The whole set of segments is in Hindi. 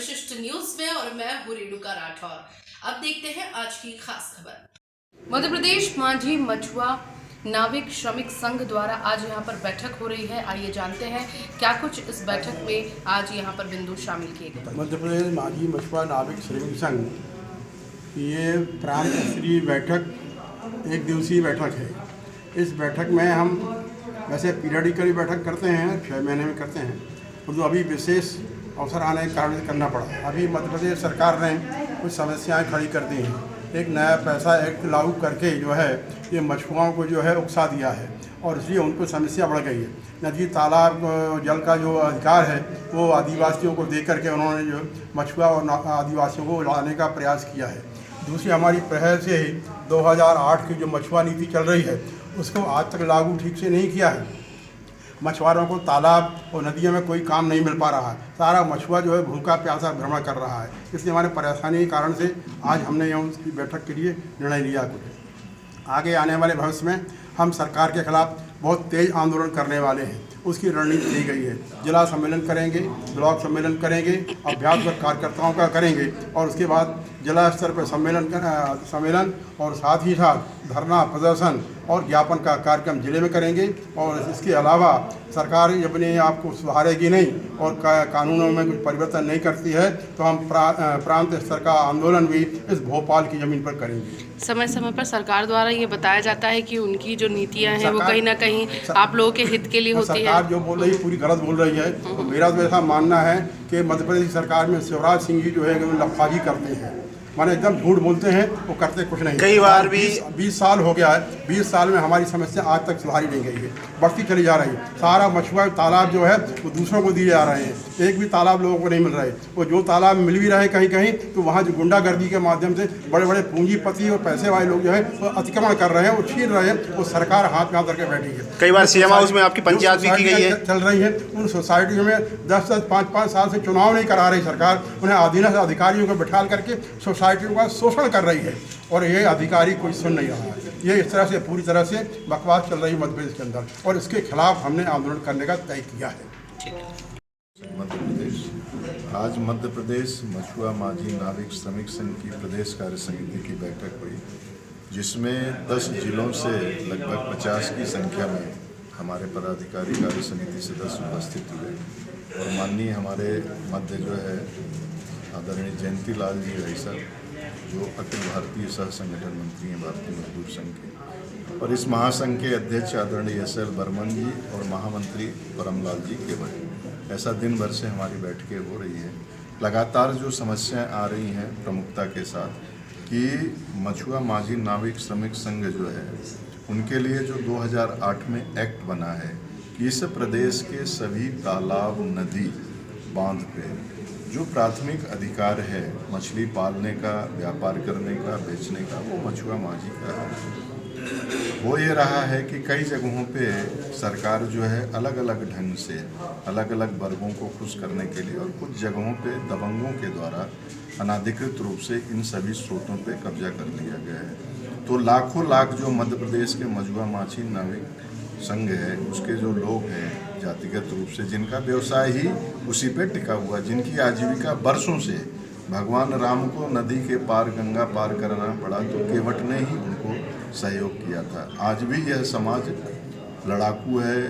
विशिष्ट न्यूज में और मैं हूं रेणुका राठौर। अब देखते हैं आज की खास खबर। मध्य प्रदेश माझी मछुआ नाविक श्रमिक संघ द्वारा आज यहां पर बैठक हो रही है। आइए जानते हैं क्या कुछ इस बैठक में आज यहां पर बिंदु शामिल किए गए। मध्य प्रदेश माझी मछुआ नाविक श्रमिक संघ ये प्रांत स्तरीय बैठक एक दिवसीय बैठक है। इस बैठक में हम वैसे पीरियडिकली बैठक करते हैं, 6 महीने में करते हैं, तो अभी विशेष अवसर आने के कारण करना पड़ा। अभी मध्य प्रदेश सरकार ने कुछ समस्याएं खड़ी कर दी हैं। एक नया पैसा एक्ट लागू करके जो है ये मछुआरों को जो है उकसा दिया है और इसलिए उनको समस्या बढ़ गई है। नदी तालाब जल का जो अधिकार है वो आदिवासियों को दे करके उन्होंने जो मछुआ और आदिवासियों को लाने का प्रयास किया है। दूसरी हमारी पहल से ही 2008 की जो मछुआ नीति चल रही है उसको आज तक लागू ठीक से नहीं किया है। मछुआरों को तालाब और नदियों में कोई काम नहीं मिल पा रहा है। सारा मछुआ जो है भूखा प्यासा भ्रमण कर रहा है। इसलिए हमारे परेशानी के कारण से आज हमने यहाँ उसकी बैठक के लिए निर्णय लिया। कुछ आगे आने वाले भविष्य में हम सरकार के खिलाफ बहुत तेज आंदोलन करने वाले हैं। उसकी रणनीति दी गई है। जिला सम्मेलन करेंगे, ब्लॉक सम्मेलन करेंगे, अभ्यास वर्ग कार्यकर्ताओं का करेंगे और उसके बाद जिला स्तर पर सम्मेलन और साथ ही साथ धरना प्रदर्शन और ज्ञापन का कार्यक्रम जिले में करेंगे। और इसके अलावा सरकार अपने आप को सुधारेगी नहीं और कानूनों में कुछ परिवर्तन नहीं करती है तो हम प्रांत स्तर का आंदोलन भी इस भोपाल की ज़मीन पर करेंगे। समय समय पर सरकार द्वारा ये बताया जाता है कि उनकी जो नीतियां हैं वो कहीं ना कहीं आप लोगों के हित के लिए होती है। सरकार जो बोल रही है पूरी गलत बोल रही है। तो मेरा तो ऐसा मानना है कि मध्य प्रदेश सरकार में शिवराज सिंह जी जो है लफाजी करते हैं, माने एकदम झूठ बोलते हैं, वो करते कुछ नहीं। कई बार भी 20 साल हो गया है, 20 साल में हमारी समस्या आज तक सुधारी नहीं गई है, बढ़ती चली जा रही है। सारा मछुआ तालाब जो है वो दूसरों को दिए जा रहे हैं, एक भी तालाब लोगों को नहीं मिल रहे। वो जो तालाब मिल भी रहे कहीं कहीं तो वहाँ जो गुंडागर्दी के माध्यम से बड़े बड़े पूंजीपति और पैसे वाले लोग जो है वो अतिक्रमण कर रहे हैं, वो छीन रहे हैं, वो सरकार हाथ में करके बैठी है। कई बार सीएम हाउस में आपकी पंचायत भी की गई है, चल रही है। उन सोसाइटियों में 10-10, 5-5 साल से चुनाव नहीं करा रही सरकार, उन्हें अधीनस्थ अधिकारियों को बिठाल करके सोसाइटियों का शोषण कर रही है और ये अधिकारी कोई सुन नहीं रहा है। ये इस तरह से पूरी तरह से बकवास चल रही है मध्य प्रदेश के अंदर और इसके खिलाफ हमने आंदोलन करने का तय किया है। मध्य प्रदेश आज मध्य प्रदेश मछुआ माझी नाविक श्रमिक संघ की प्रदेश कार्य समिति की बैठक हुई, जिसमें 10 जिलों से लगभग 50 की संख्या में हमारे पदाधिकारी कार्य समिति सदस्य उपस्थित हुए और माननीय हमारे मध्य जो है आदरणीय जयंती लाल जी भाई साहब जो अखिल भारतीय सह संगठन मंत्री हैं भारतीय मजदूर संघ के, और इस महासंघ के अध्यक्ष आदरणीय एस.एल. बर्मन जी और महामंत्री परमलाल जी केवल। ऐसा दिन भर से हमारी बैठकें हो रही है। लगातार जो समस्याएं आ रही हैं प्रमुखता के साथ कि मछुआ माझी नाविक श्रमिक संघ जो है उनके लिए जो 2008 में एक्ट बना है कि इस प्रदेश के सभी तालाब नदी बांध पे जो प्राथमिक अधिकार है मछली पालने का, व्यापार करने का, बेचने का, वो मछुआ माझी का है। वो ये रहा है कि कई जगहों पे सरकार जो है अलग अलग ढंग से अलग अलग वर्गों को खुश करने के लिए और कुछ जगहों पे दबंगों के द्वारा अनाधिकृत रूप से इन सभी स्रोतों पे कब्जा कर लिया गया है। तो लाखों लाख जो मध्य प्रदेश के मछुआ माझी नाविक संघ है उसके जो लोग हैं जातिगत रूप से जिनका व्यवसाय ही उसी पे टिका हुआ, जिनकी आजीविका वर्षों से भगवान राम को नदी के पार गंगा पार करना पड़ा तो केवट ने ही उनको सहयोग किया था। आज भी यह समाज लड़ाकू है,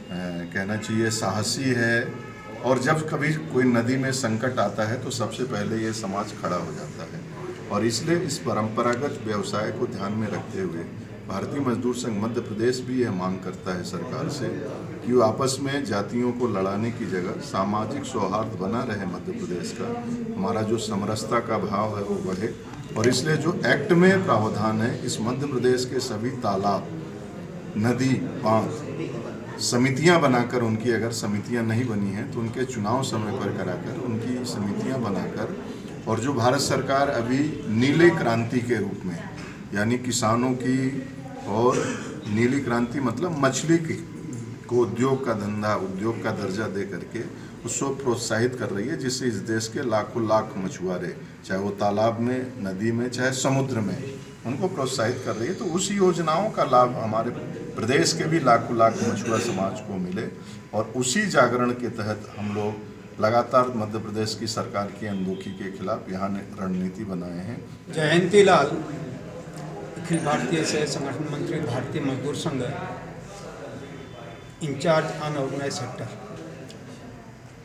कहना चाहिए साहसी है, और जब कभी कोई नदी में संकट आता है तो सबसे पहले ये समाज खड़ा हो जाता है। और इसलिए इस परंपरागत व्यवसाय को ध्यान में रखते हुए भारतीय मजदूर संघ मध्य प्रदेश भी यह मांग करता है सरकार से कि वो आपस में जातियों को लड़ाने की जगह सामाजिक सौहार्द बना रहे मध्य प्रदेश का, हमारा जो समरसता का भाव है वो बढ़े। और इसलिए जो एक्ट में प्रावधान है इस मध्य प्रदेश के सभी तालाब नदी बांध समितियां बनाकर, उनकी अगर समितियां नहीं बनी हैं तो उनके चुनाव समय पर कराकर उनकी समितियां बनाकर, और जो भारत सरकार अभी नीले क्रांति के रूप में यानी किसानों की और नीली क्रांति मतलब मछली को उद्योग का धंधा, उद्योग का दर्जा दे करके उसको प्रोत्साहित कर रही है, जिससे इस देश के लाखों लाख मछुआरे चाहे वो तालाब में, नदी में, चाहे समुद्र में, उनको प्रोत्साहित कर रही है। तो उस योजनाओं का लाभ हमारे प्रदेश के भी लाखों लाख मछुआ समाज को मिले और उसी जागरण के तहत हम लोग लगातार मध्य प्रदेश की सरकार की अनदेखी के खिलाफ यहाँ ने रणनीति बनाए हैं। जयंती लाल, अखिल भारतीय सह संगठन मंत्री, भारतीय मजदूर संघ, इंचार्ज अनऑर्गेनाइज सेक्टर।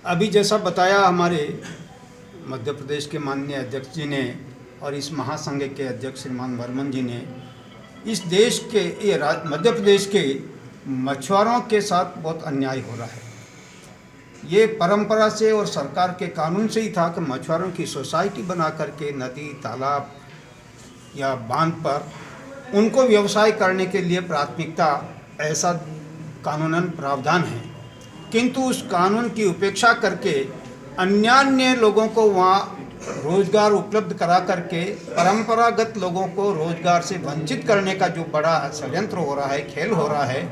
अभी जैसा बताया हमारे मध्य प्रदेश के माननीय अध्यक्ष जी ने और इस महासंघ के अध्यक्ष श्रीमान वर्मन जी ने, इस देश के मध्य प्रदेश के मछुआरों के साथ बहुत अन्याय हो रहा है। ये परंपरा से और सरकार के कानून से ही था कि मछुआरों की सोसाइटी बना करके नदी, तालाब या बांध पर उनको व्यवसाय करने के लिए प्राथमिकता, ऐसा कानूनन प्रावधान है। किंतु उस कानून की उपेक्षा करके अन्य लोगों को वहाँ रोजगार उपलब्ध करा करके परंपरागत लोगों को रोजगार से वंचित करने का जो बड़ा षड्यंत्र हो रहा है, खेल हो रहा है,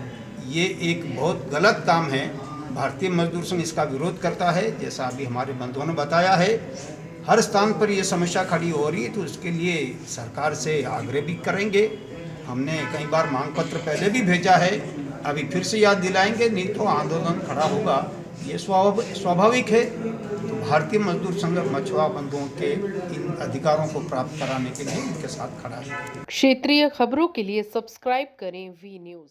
ये एक बहुत गलत काम है। भारतीय मजदूर संघ इसका विरोध करता है। जैसा अभी हमारे बंधुओं ने बताया है, हर स्थान पर ये समस्या खड़ी हो रही है, तो उसके लिए सरकार से आग्रह भी करेंगे। हमने कई बार मांग पत्र पहले भी भेजा है, अभी फिर से याद दिलाएंगे, नहीं तो आंदोलन खड़ा होगा। ये स्वाभाविक है। तो भारतीय मजदूर संघ मछुआ बंधुओं के इन अधिकारों को प्राप्त कराने के लिए इनके साथ खड़ा है। क्षेत्रीय खबरों के लिए सब्सक्राइब करें वी न्यूज़।